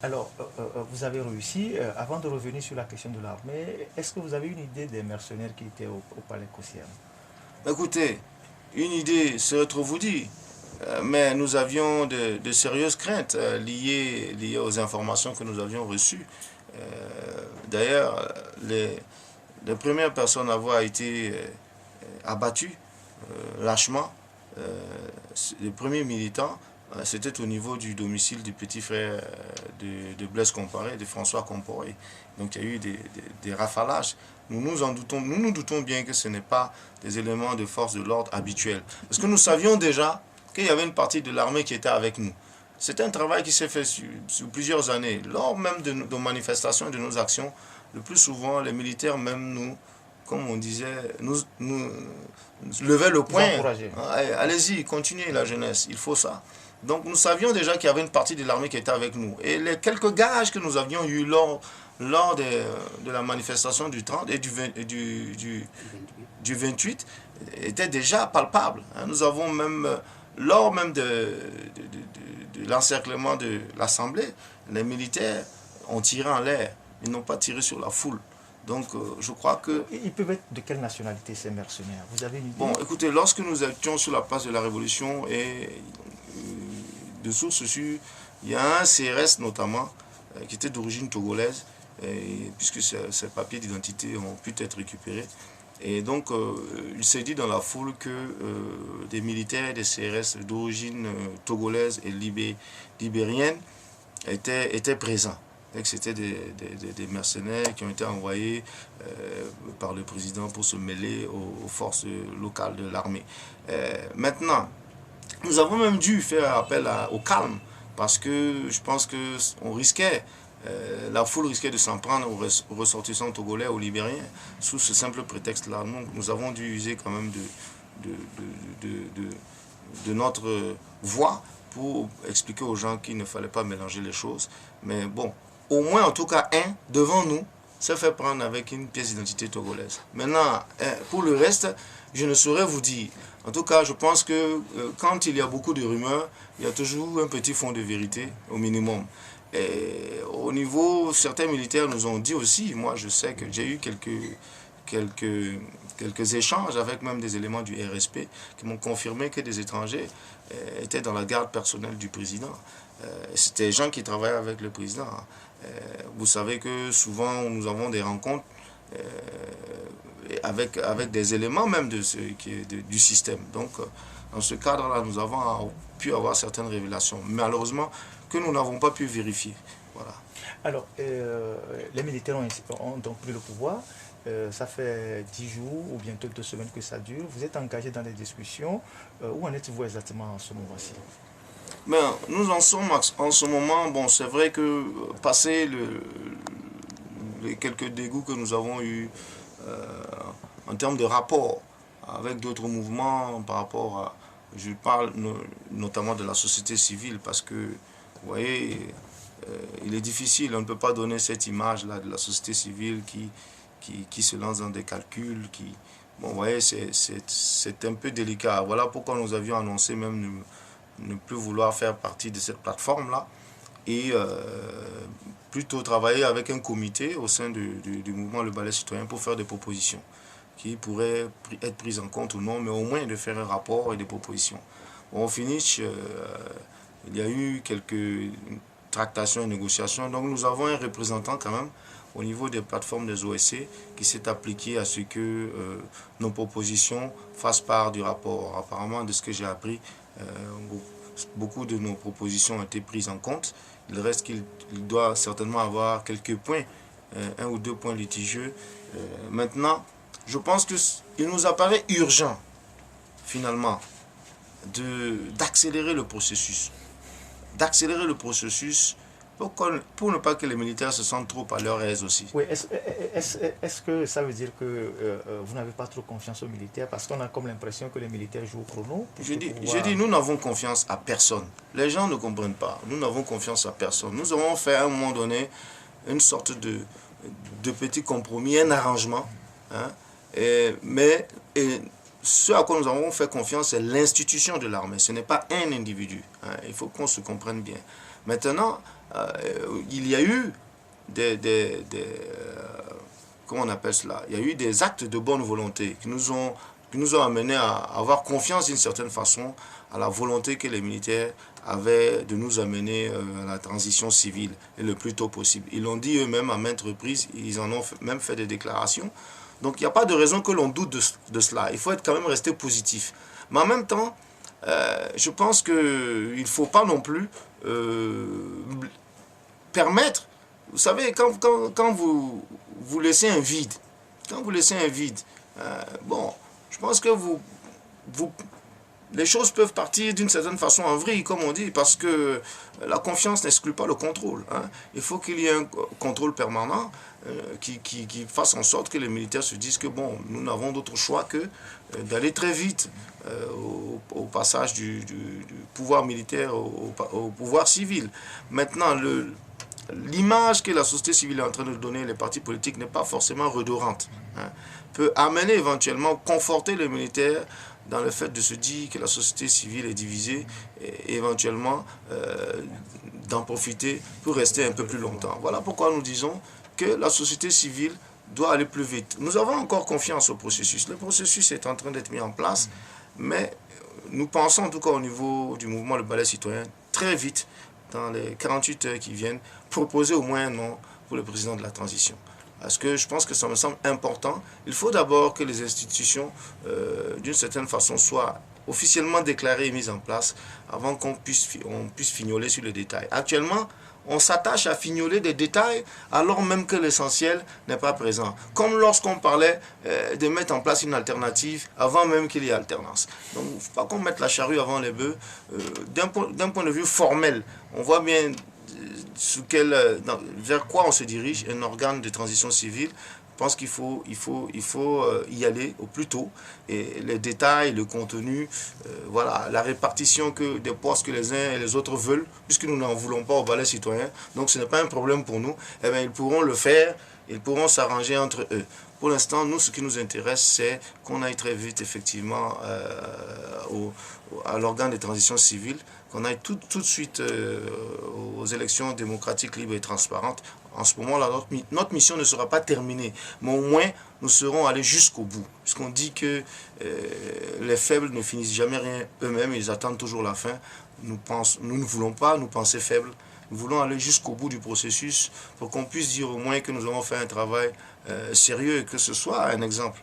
Alors, vous avez réussi. Avant de revenir sur la question de l'armée, est-ce que vous avez une idée des mercenaires qui étaient au palais Kossiam? Écoutez, une idée serait trop vous dire, mais nous avions de sérieuses craintes liées aux informations que nous avions reçues. D'ailleurs, les premières personnes à avoir été abattues lâchement, euh, les premiers militants, c'était au niveau du domicile du petit frère de Blaise Compaoré, de François Compaoré. Donc il y a eu des rafalages. Nous nous doutons bien que ce n'est pas des éléments de force de l'ordre habituels. Parce que nous savions déjà qu'il y avait une partie de l'armée qui était avec nous. C'est un travail qui s'est fait sur plusieurs années. Lors même de nos manifestations et de nos actions, le plus souvent, les militaires, même nous, comme on disait, nous levaient le Vous poing. encouragez. Allez-y, continuez la jeunesse, il faut ça. Donc nous savions déjà qu'il y avait une partie de l'armée qui était avec nous. Et les quelques gages que nous avions eus lors de la manifestation du 30 et du 28 étaient déjà palpables. Nous avons même, lors même de l'encerclement de l'Assemblée, les militaires ont tiré en l'air. Ils n'ont pas tiré sur la foule. Donc je crois que... Ils peuvent être de quelle nationalité ces mercenaires? Vous avez une idée? Bon, écoutez, lorsque nous étions sur la place de la Révolution et de sources sûres, il y a un CRS notamment qui était d'origine togolaise, puisque ses papiers d'identité ont pu être récupérés. Et donc, il s'est dit dans la foule que des militaires des CRS d'origine togolaise et libérienne étaient présents. C'était des mercenaires qui ont été envoyés par le président pour se mêler aux forces locales de l'armée. Maintenant, nous avons même dû faire appel au calme parce que je pense qu'on risquait, la foule risquait de s'en prendre aux ressortissants togolais, aux libériens, sous ce simple prétexte-là. Donc nous avons dû user quand même de, de, de, de notre voix pour expliquer aux gens qu'il ne fallait pas mélanger les choses. Mais bon, au moins en tout cas un devant nous s'est fait prendre avec une pièce d'identité togolaise. Maintenant, pour le reste, je ne saurais vous dire. En tout cas, je pense que quand il y a beaucoup de rumeurs, il y a toujours un petit fond de vérité, au minimum. Et au niveau, certains militaires nous ont dit aussi, moi je sais que j'ai eu quelques échanges avec même des éléments du RSP qui m'ont confirmé que des étrangers étaient dans la garde personnelle du président. C'était des gens qui travaillaient avec le président. Vous savez que souvent nous avons des rencontres avec des éléments même du système. Donc dans ce cadre-là, nous avons pu avoir certaines révélations. Malheureusement, que nous n'avons pas pu vérifier. Voilà. Alors, les militaires ont donc pris le pouvoir. Ça fait 10 jours ou bientôt 2 semaines que ça dure. Vous êtes engagé dans des discussions. Où en êtes-vous exactement en ce moment-ci? Ben, nous en sommes en ce moment. Bon, c'est vrai que passé les quelques dégoûts que nous avons eus en termes de rapport avec d'autres mouvements par rapport à, je parle notamment de la société civile parce que, vous voyez, il est difficile, on ne peut pas donner cette image-là de la société civile qui se lance dans des calculs, bon, vous voyez, c'est un peu délicat. Voilà pourquoi nous avions annoncé même ne plus vouloir faire partie de cette plateforme-là et plutôt travailler avec un comité au sein du mouvement Le Balai Citoyen pour faire des propositions qui pourraient être prises en compte ou non, mais au moins de faire un rapport et des propositions. Bon, au finish, il y a eu quelques tractations et négociations, donc nous avons un représentant quand même au niveau des plateformes des OSC qui s'est appliqué à ce que nos propositions fassent part du rapport. Apparemment, de ce que j'ai appris, beaucoup de nos propositions ont été prises en compte. Il reste qu'il doit certainement avoir quelques points, un ou deux points litigieux. Maintenant, je pense qu'il nous apparaît urgent, finalement, d'accélérer le processus. D'accélérer le processus pour ne pas que les militaires se sentent trop à leur aise aussi. Oui, est-ce que ça veut dire que vous n'avez pas trop confiance aux militaires? Parce qu'on a comme l'impression que les militaires jouent au chrono. J'ai dit, nous n'avons confiance à personne. Les gens ne comprennent pas. Nous n'avons confiance à personne. Nous avons fait à un moment donné une sorte de petit compromis, un arrangement. Hein, mais ce à quoi nous avons fait confiance, c'est l'institution de l'armée. Ce n'est pas un individu. Hein, il faut qu'on se comprenne bien. Maintenant, il y a eu comment on appelle cela? Il y a eu des actes de bonne volonté qui nous ont amenés à avoir confiance d'une certaine façon à la volonté que les militaires avaient de nous amener à la transition civile et le plus tôt possible. Ils l'ont dit eux-mêmes à maintes reprises, ils en ont même fait des déclarations. Donc il n'y a pas de raison que l'on doute de cela. Il faut quand même rester positif. Mais en même temps, je pense qu'il ne faut pas non plus permettre. Vous savez, quand vous laissez un vide, bon, je pense que les choses peuvent partir d'une certaine façon en vrille, comme on dit, parce que la confiance n'exclut pas le contrôle. Il faut qu'il y ait un contrôle permanent qui fasse en sorte que les militaires se disent que bon, nous n'avons d'autre choix que d'aller très vite au passage du pouvoir militaire au pouvoir civil. Maintenant, l'image que la société civile est en train de donner, les partis politiques, n'est pas forcément redorante. Peut amener éventuellement, conforter les militaires dans le fait de se dire que la société civile est divisée et éventuellement d'en profiter pour rester un peu plus longtemps. Voilà pourquoi nous disons que la société civile doit aller plus vite. Nous avons encore confiance au processus. Le processus est en train d'être mis en place, mais nous pensons en tout cas au niveau du mouvement Le Balai Citoyen très vite, dans les 48 heures qui viennent, proposer au moins un nom pour le président de la transition. Parce que je pense que ça me semble important. Il faut d'abord que les institutions, d'une certaine façon, soient officiellement déclarées et mises en place avant qu'on puisse fignoler sur les détails. Actuellement, on s'attache à fignoler des détails alors même que l'essentiel n'est pas présent. Comme lorsqu'on parlait de mettre en place une alternative avant même qu'il y ait alternance. Donc il ne faut pas qu'on mette la charrue avant les bœufs. D'un point de vue formel, on voit bien vers quoi on se dirige, un organe de transition civile. Je pense qu'il faut y aller au plus tôt. Et les détails, le contenu, voilà, la répartition des postes que les uns et les autres veulent, puisque nous n'en voulons pas au Balai Citoyen, donc ce n'est pas un problème pour nous, eh bien, ils pourront le faire, ils pourront s'arranger entre eux. Pour l'instant, nous, ce qui nous intéresse, c'est qu'on aille très vite, effectivement, à l'organe de transition civile, qu'on aille tout de suite aux élections démocratiques, libres et transparentes. En ce moment-là, notre mission ne sera pas terminée, mais au moins, nous serons allés jusqu'au bout. Puisqu'on dit que les faibles ne finissent jamais rien eux-mêmes, ils attendent toujours la fin. Nous ne voulons pas nous penser faibles. Nous voulons aller jusqu'au bout du processus pour qu'on puisse dire au moins que nous avons fait un travail sérieux et que ce soit un exemple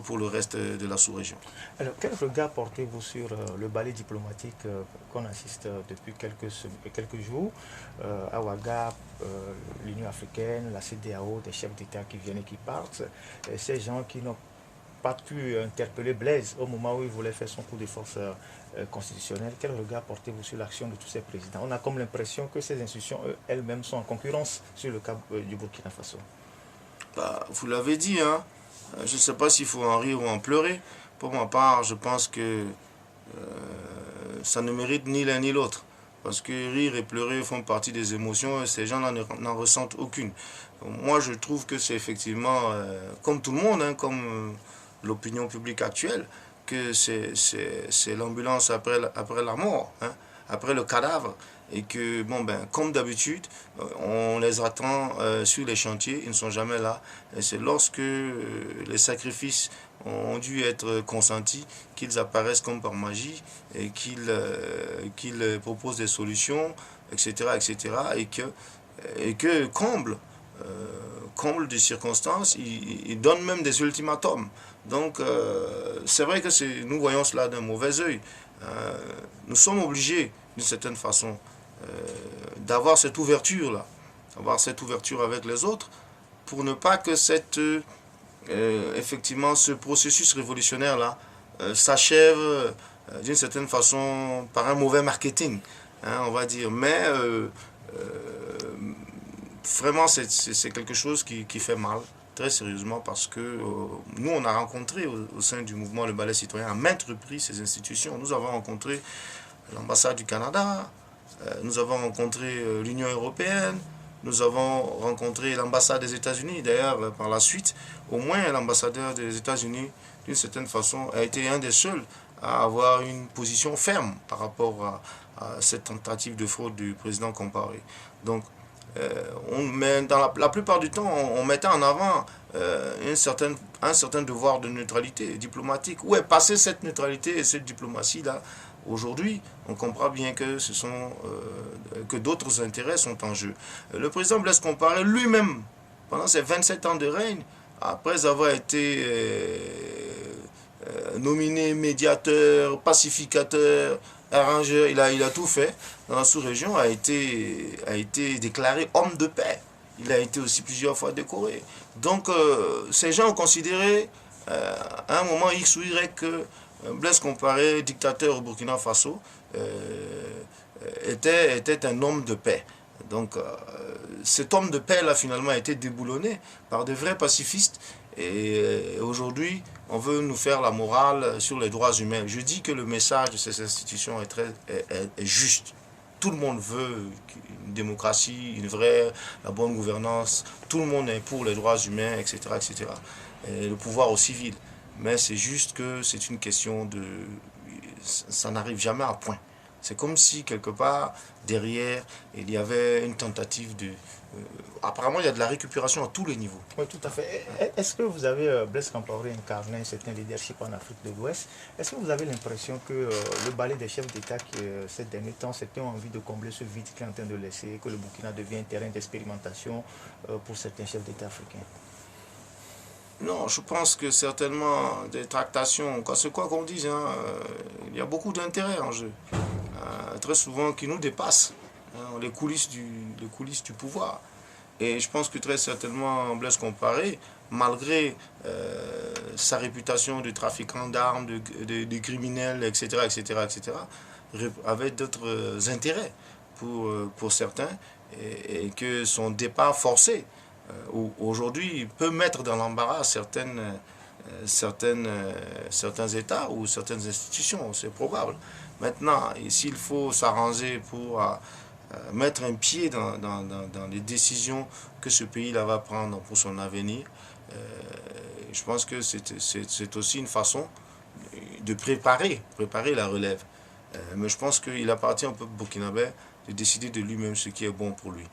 pour le reste de la sous-région. Alors, quel regard portez-vous sur le ballet diplomatique qu'on assiste depuis quelques jours à Ouaga, l'Union africaine, la CEDEAO, des chefs d'État qui viennent et qui partent, ces gens qui n'ont pas pu interpeller Blaise au moment où il voulait faire son coup de force constitutionnel. Quel regard portez-vous sur l'action de tous ces présidents? On a comme l'impression que ces institutions elles-mêmes sont en concurrence sur le cas du Burkina Faso. Vous l'avez dit, hein? Je ne sais pas s'il faut en rire ou en pleurer. Pour ma part, je pense que ça ne mérite ni l'un ni l'autre. Parce que rire et pleurer font partie des émotions et ces gens-là n'en ressentent aucune. Moi, je trouve que c'est effectivement, comme tout le monde, hein, comme l'opinion publique actuelle, que c'est l'ambulance après la mort, hein, après le cadavre. Et que, bon, comme d'habitude, on les attend sur les chantiers, ils ne sont jamais là. Et c'est lorsque les sacrifices ont dû être consentis qu'ils apparaissent comme par magie et qu'ils proposent des solutions, etc., etc. Et que comble de circonstances, ils donnent même des ultimatums. Donc, c'est vrai que nous voyons cela d'un mauvais œil. Nous sommes obligés, d'une certaine façon, d'avoir cette ouverture-là, d'avoir cette ouverture avec les autres, pour ne pas que effectivement, ce processus révolutionnaire-là s'achève d'une certaine façon par un mauvais marketing, hein, on va dire. Mais vraiment, c'est quelque chose qui fait mal, très sérieusement, parce que nous, on a rencontré au sein du mouvement Le Balai Citoyen à maintes reprises ces institutions. Nous avons rencontré l'ambassade du Canada, nous avons rencontré l'Union européenne, nous avons rencontré l'ambassade des États-Unis. D'ailleurs, par la suite, au moins l'ambassadeur des États-Unis, d'une certaine façon, a été un des seuls à avoir une position ferme par rapport à cette tentative de fraude du président Compaoré. Donc, mais dans la plupart du temps, on mettait en avant un certain devoir de neutralité diplomatique. Où est passée cette neutralité et cette diplomatie-là? Aujourd'hui, on comprend bien que que d'autres intérêts sont en jeu. Le président Blaise Compaoré lui-même, pendant ses 27 ans de règne, après avoir été nominé médiateur, pacificateur, arrangeur, il a tout fait dans la sous-région, a été déclaré homme de paix. Il a été aussi plusieurs fois décoré. Donc, ces gens ont considéré à un moment X ou Y que Blaise Compaoré, dictateur au Burkina Faso, était un homme de paix. Donc, cet homme de paix-là, finalement, a été déboulonné par de vrais pacifistes. Et aujourd'hui, on veut nous faire la morale sur les droits humains. Je dis que le message de ces institutions est juste. Tout le monde veut une démocratie, la bonne gouvernance. Tout le monde est pour les droits humains, etc., etc. Et le pouvoir au civil. Mais c'est juste que c'est une question de... Ça n'arrive jamais à point. C'est comme si, quelque part, derrière, il y avait une tentative de... apparemment, il y a de la récupération à tous les niveaux. Oui, tout à fait. Est-ce que vous avez, Blaise Compaoré incarné un certain leadership en Afrique de l'Ouest? Est-ce que vous avez l'impression que le balai des chefs d'État qui, ces derniers temps, c'était envie de combler ce vide qu'il est en train de laisser, que le Burkina devient un terrain d'expérimentation pour certains chefs d'État africains? Non, je pense que certainement des tractations, c'est quoi qu'on dise, hein, il y a beaucoup d'intérêts en jeu, très souvent qui nous dépassent, hein, les coulisses du pouvoir. Et je pense que très certainement Blaise Compaoré, malgré sa réputation de trafiquant d'armes, de criminel, etc., etc., etc., avait d'autres intérêts pour certains et que son départ forcé aujourd'hui peut mettre dans l'embarras certains États ou certaines institutions, c'est probable. Maintenant, s'il faut s'arranger pour mettre un pied dans les décisions que ce pays-là va prendre pour son avenir, je pense que c'est aussi une façon de préparer la relève. Mais je pense qu'il appartient au peuple burkinabé de décider de lui-même ce qui est bon pour lui.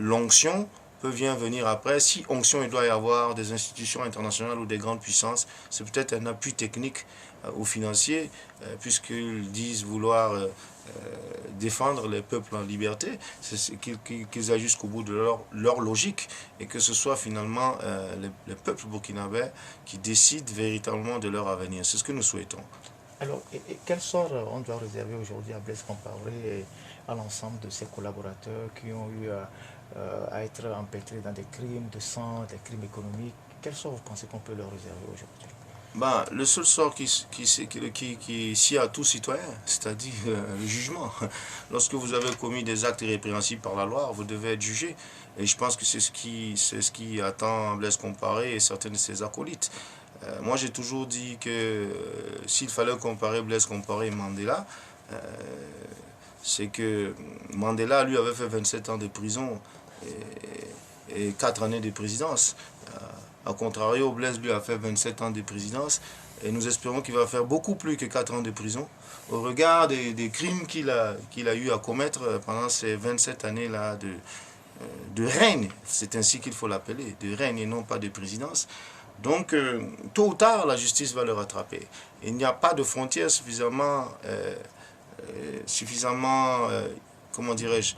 L'onction peut venir après. Si onction il doit y avoir des institutions internationales ou des grandes puissances, c'est peut-être un appui technique ou financier, puisqu'ils disent vouloir défendre les peuples en liberté, c'est qu'ils aillent jusqu'au bout de leur logique et que ce soit finalement les peuples burkinabés qui décident véritablement de leur avenir. C'est ce que nous souhaitons. Alors, et quel sort on doit réserver aujourd'hui à Blaise Compaoré et à l'ensemble de ses collaborateurs qui ont eu à être empêtrés dans des crimes de sang, des crimes économiques? Quel sort vous pensez qu'on peut leur réserver aujourd'hui? Le seul sort qui sied à tout citoyen, c'est-à-dire le jugement. Lorsque vous avez commis des actes irrépréhensibles par la loi, vous devez être jugé. Et je pense que c'est ce qui attend Blaise Compaoré et certains de ses acolytes. Moi, j'ai toujours dit que s'il fallait comparer Blaise Compaoré et Mandela, c'est que Mandela, lui, avait fait 27 ans de prison et 4 années de présidence. A contrario, Blaise, lui, a fait 27 ans de présidence et nous espérons qu'il va faire beaucoup plus que 4 ans de prison au regard des crimes qu'il a eu à commettre pendant ces 27 années-là de règne. C'est ainsi qu'il faut l'appeler, de règne et non pas de présidence. Donc, tôt ou tard, la justice va le rattraper. Il n'y a pas de frontières suffisamment comment dirais-je,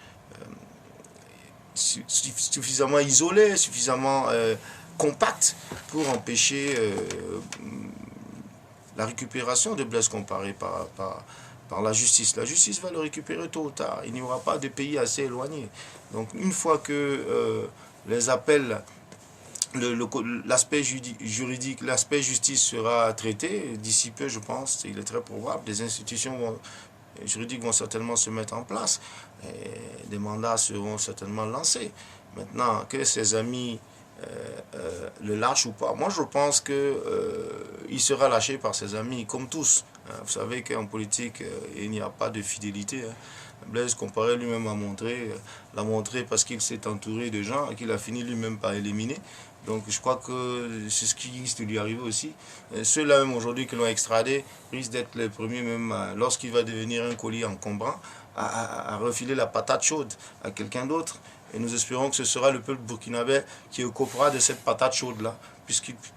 suffisamment isolées, suffisamment compactes pour empêcher la récupération de Blaise Compaoré par la justice. La justice va le récupérer tôt ou tard. Il n'y aura pas de pays assez éloigné. Donc, une fois que les appels... l'aspect juridique, l'aspect justice sera traité d'ici peu, je pense, il est très probable. Des institutions juridiques vont certainement se mettre en place et des mandats seront certainement lancés. Maintenant, que ses amis le lâchent ou pas, moi je pense qu'il sera lâché par ses amis, comme tous. Vous savez qu'en politique, il n'y a pas de fidélité. Blaise Compaoré lui-même l'a montré parce qu'il s'est entouré de gens qu'il a fini lui-même par éliminer. Donc je crois que c'est ce qui risque de lui arriver aussi. Ceux-là même aujourd'hui qui l'ont extradé risquent d'être les premiers même lorsqu'il va devenir un colis encombrant à refiler la patate chaude à quelqu'un d'autre. Et nous espérons que ce sera le peuple burkinabé qui occupera de cette patate chaude-là,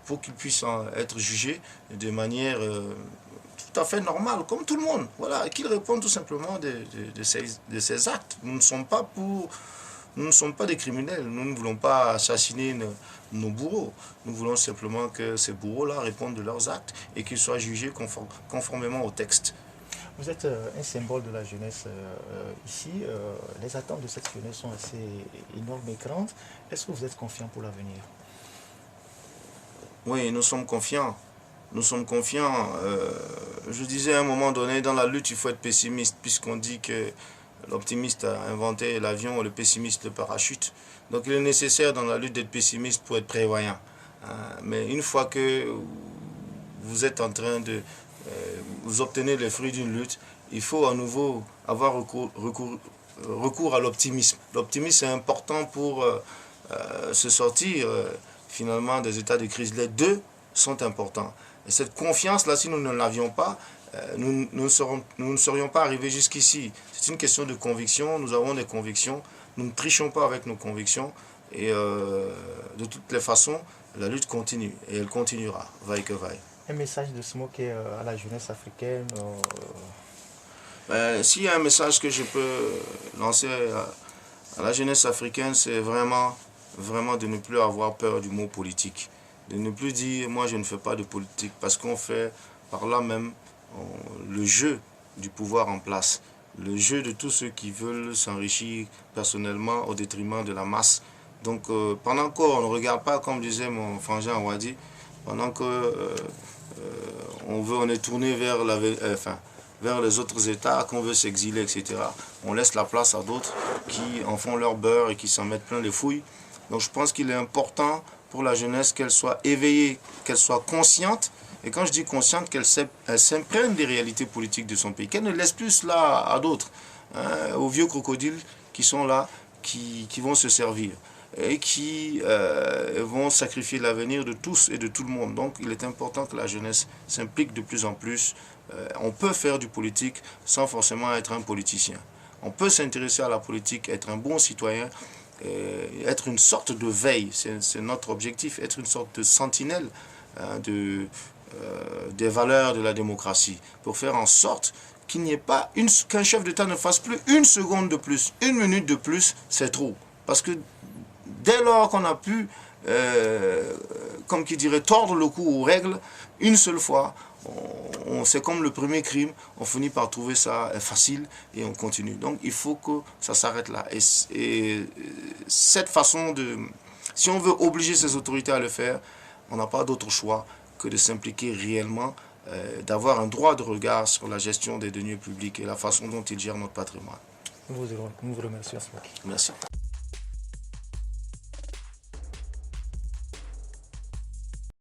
pour qu'il puisse être jugé de manière tout à fait normale, comme tout le monde. Voilà, qu'il réponde tout simplement de ses actes. Nous ne sommes pas des criminels, nous ne voulons pas assassiner nos bourreaux. Nous voulons simplement que ces bourreaux-là répondent de leurs actes et qu'ils soient jugés conformément au texte. Vous êtes un symbole de la jeunesse ici. Les attentes de cette jeunesse sont assez énormes et grandes. Est-ce que vous êtes confiant pour l'avenir? Oui, nous sommes confiants. Nous sommes confiants. Je disais à un moment donné, dans la lutte, il faut être pessimiste, puisqu'on dit que l'optimiste a inventé l'avion et le pessimiste le parachute. Donc il est nécessaire dans la lutte d'être pessimiste pour être prévoyant. Mais une fois que vous êtes en train de... vous obtenez les fruits d'une lutte, il faut à nouveau avoir recours à l'optimisme. L'optimisme est important pour se sortir finalement des états de crise. Les deux sont importants. Et cette confiance-là, si nous ne l'avions pas, nous ne serions pas arrivés jusqu'ici. C'est une question de conviction, nous avons des convictions, nous ne trichons pas avec nos convictions et de toutes les façons, la lutte continue et elle continuera, vaille que vaille. Un message de Smoké à la jeunesse africaine S'il y a un message que je peux lancer à la jeunesse africaine, c'est vraiment de ne plus avoir peur du mot politique. De ne plus dire « moi je ne fais pas de politique » parce qu'on fait par là même le jeu du pouvoir en place, le jeu de tous ceux qui veulent s'enrichir personnellement au détriment de la masse. Donc pendant qu'on ne regarde pas, comme disait mon frangin Wadi, pendant que on est tourné vers les autres États, qu'on veut s'exiler, etc., on laisse la place à d'autres qui en font leur beurre et qui s'en mettent plein les fouilles. Donc je pense qu'il est important pour la jeunesse qu'elle soit éveillée, qu'elle soit consciente. Et quand je dis consciente, qu'elle s'imprègne des réalités politiques de son pays, qu'elle ne laisse plus cela à d'autres, hein, aux vieux crocodiles qui sont là, qui vont se servir et qui vont sacrifier l'avenir de tous et de tout le monde. Donc il est important que la jeunesse s'implique de plus en plus. On peut faire du politique sans forcément être un politicien. On peut s'intéresser à la politique, être un bon citoyen, être une sorte de veille, c'est notre objectif, être une sorte de sentinelle des valeurs de la démocratie, pour faire en sorte qu'il n'y ait pas qu'un chef d'État ne fasse plus une seconde de plus, une minute de plus, c'est trop. Parce que dès lors qu'on a pu, comme qui dirait, tordre le cou aux règles, une seule fois, c'est comme le premier crime, on finit par trouver ça facile et on continue. Donc il faut que ça s'arrête là. Et cette façon de... Si on veut obliger ces autorités à le faire, on n'a pas d'autre choix que de s'impliquer réellement, d'avoir un droit de regard sur la gestion des deniers publics et la façon dont ils gèrent notre patrimoine. Nous vous remercions. Merci.